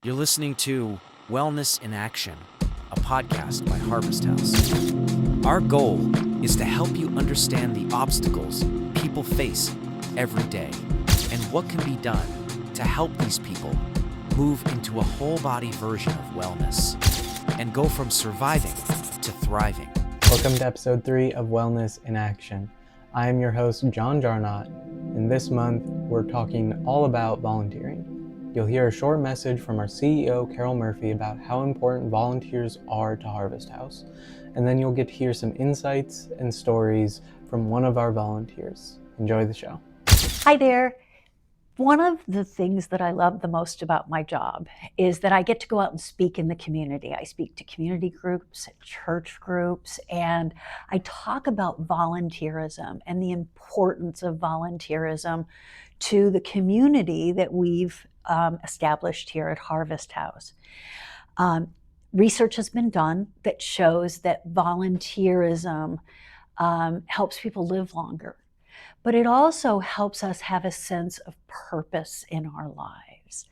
You're listening to Wellness in Action, a podcast by Harvest House. Our goal is to help you understand the obstacles people face every day and what can be done to help these people move into a whole body version of wellness and go from surviving to thriving. Welcome to episode 3 of Wellness in Action. I am your host, John Jarnott, and this month we're talking all about volunteering. You'll hear a short message from our CEO, Carol Murphy, about how important volunteers are to Harvest House, and then you'll get to hear some insights and stories from one of our volunteers. Enjoy the show. Hi there. One of the things that I love the most about my job is that I get to go out and speak in the community. I speak to community groups, church groups, and I talk about volunteerism and the importance of volunteerism to the community that we've established here at Harvest House. Research has been done that shows that volunteerism helps people live longer. But it also helps us have a sense of purpose in our lives.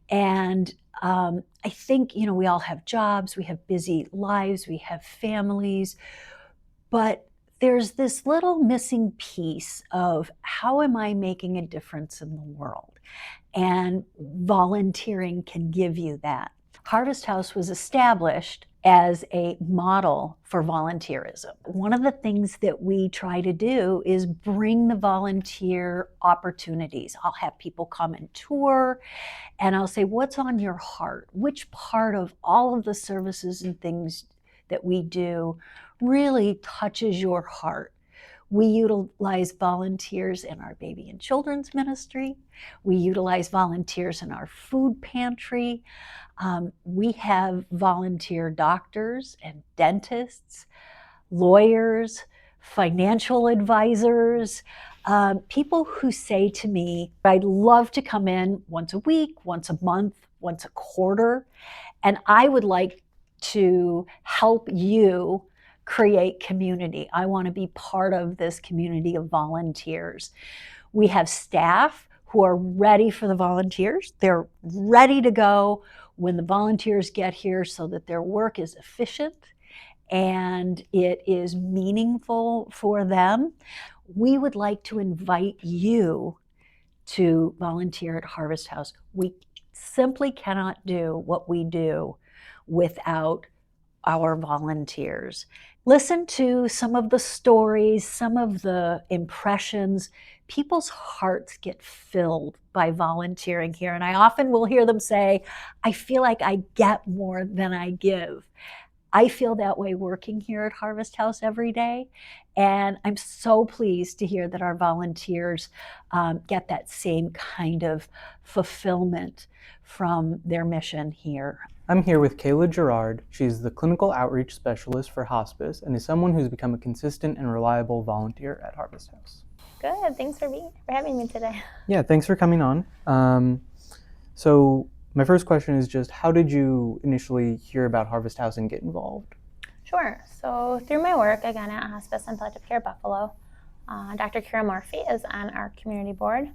And I think, we all have jobs, we have busy lives, we have families, but there's this little missing piece of how am I making a difference in the world? And volunteering can give you that. Harvest House was established as a model for volunteerism. One of the things that we try to do is bring the volunteer opportunities. I'll have people come and tour, and I'll say, what's on your heart? Which part of all of the services and things that we do really touches your heart? We utilize volunteers in our baby and children's ministry. We utilize volunteers in our food pantry. We have volunteer doctors and dentists, lawyers, financial advisors, people who say to me, I'd love to come in once a week, once a month, once a quarter, and I would like to help you create community. I want to be part of this community of volunteers. We have staff who are ready for the volunteers. They're ready to go when the volunteers get here so that their work is efficient and it is meaningful for them. We would like to invite you to volunteer at Harvest House. We simply cannot do what we do without our volunteers. Listen to some of the stories, some of the impressions. People's hearts get filled by volunteering here. And I often will hear them say, I feel like I get more than I give. I feel that way working here at Harvest House every day. And I'm so pleased to hear that our volunteers get that same kind of fulfillment from their mission here. I'm here with Kayla Gerard. She's the Clinical Outreach Specialist for Hospice and is someone who's become a consistent and reliable volunteer at Harvest House. Good. Thanks for having me today. Yeah, thanks for coming on. So my first question is just, how did you initially hear about Harvest House and get involved? Sure. So through my work, again, at Hospice and Palliative Care Buffalo, Dr. Carol Murphy is on our community board.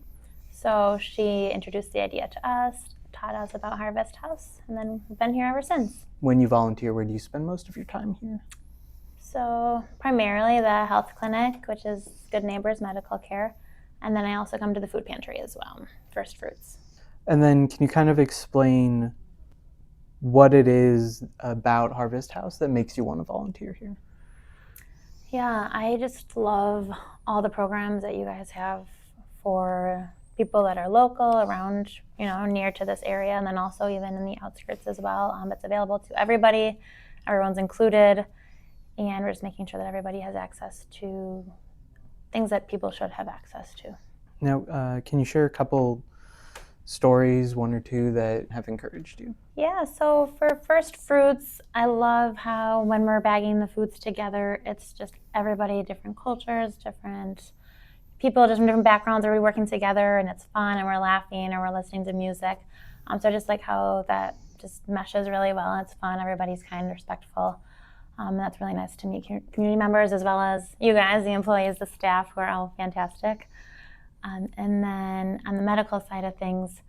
So she introduced the idea to us, taught us about Harvest House, and then we've been here ever since. When you volunteer, where do you spend most of your time here? So primarily the health clinic, which is Good Neighbors Medical Care, and then I also come to the food pantry as well, First Fruits. And then can you kind of explain what it is about Harvest House that makes you want to volunteer here? Yeah, I just love all the programs that you guys have for people that are local, around, near to this area, and then also even in the outskirts as well. It's available to everybody, everyone's included, and we're just making sure that everybody has access to things that people should have access to. Now, can you share a couple stories, one or two, that have encouraged you? Yeah, so for First Fruits, I love how when we're bagging the foods together, it's just everybody, different cultures, different people, just from different backgrounds, are working together, and it's fun, and we're laughing, and we're listening to music. So I just like how that just meshes really well. It's fun, everybody's kind and respectful. And that's really nice to meet community members, as well as you guys, the employees, the staff, who are all fantastic. And then on the medical side of things,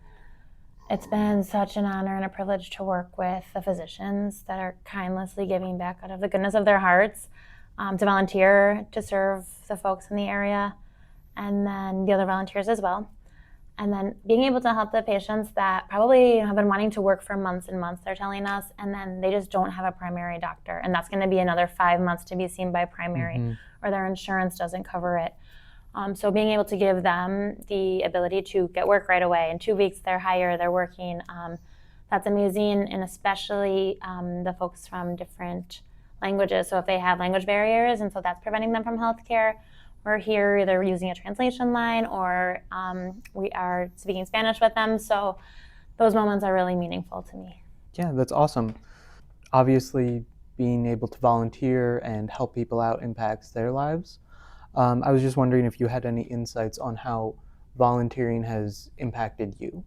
It's been such an honor and a privilege to work with the physicians that are kindly giving back out of the goodness of their hearts, to volunteer to serve the folks in the area, and then the other volunteers as well. And then being able to help the patients that probably have been wanting to work for months and months, they're telling us, and then they just don't have a primary doctor. And that's going to be another 5 months to be seen by primary, or their insurance doesn't cover it. So being able to give them the ability to get work right away. In 2 weeks, they're hired, they're working. That's amazing, and especially the folks from different languages. So if they have language barriers, and so that's preventing them from healthcare, we're here either using a translation line or we are speaking Spanish with them. So those moments are really meaningful to me. Yeah, that's awesome. Obviously, being able to volunteer and help people out impacts their lives. I was just wondering if you had any insights on how volunteering has impacted you.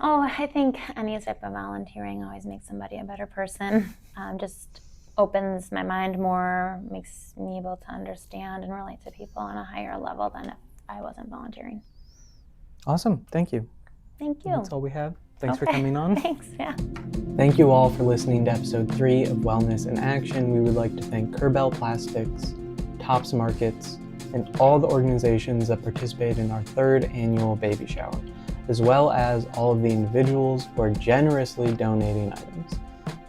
Oh, I think any type of volunteering always makes somebody a better person. Just opens my mind more, makes me able to understand and relate to people on a higher level than if I wasn't volunteering. Awesome. Thank you. Thank you. That's all we have. Thanks for Okay. coming on. Thanks, yeah. Thank you all for listening to episode 3 of Wellness in Action. We would like to thank Kerbel Plastics, Tops Markets, and all the organizations that participated in our 3rd annual baby shower, as well as all of the individuals who are generously donating items.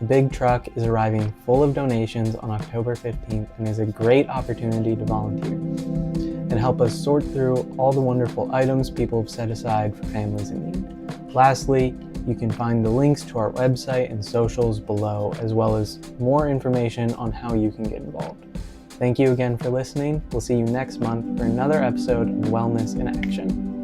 The big truck is arriving full of donations on October 15th and is a great opportunity to volunteer and help us sort through all the wonderful items people have set aside for families in need. Lastly, you can find the links to our website and socials below, as well as more information on how you can get involved. Thank you again for listening. We'll see you next month for another episode of Wellness in Action.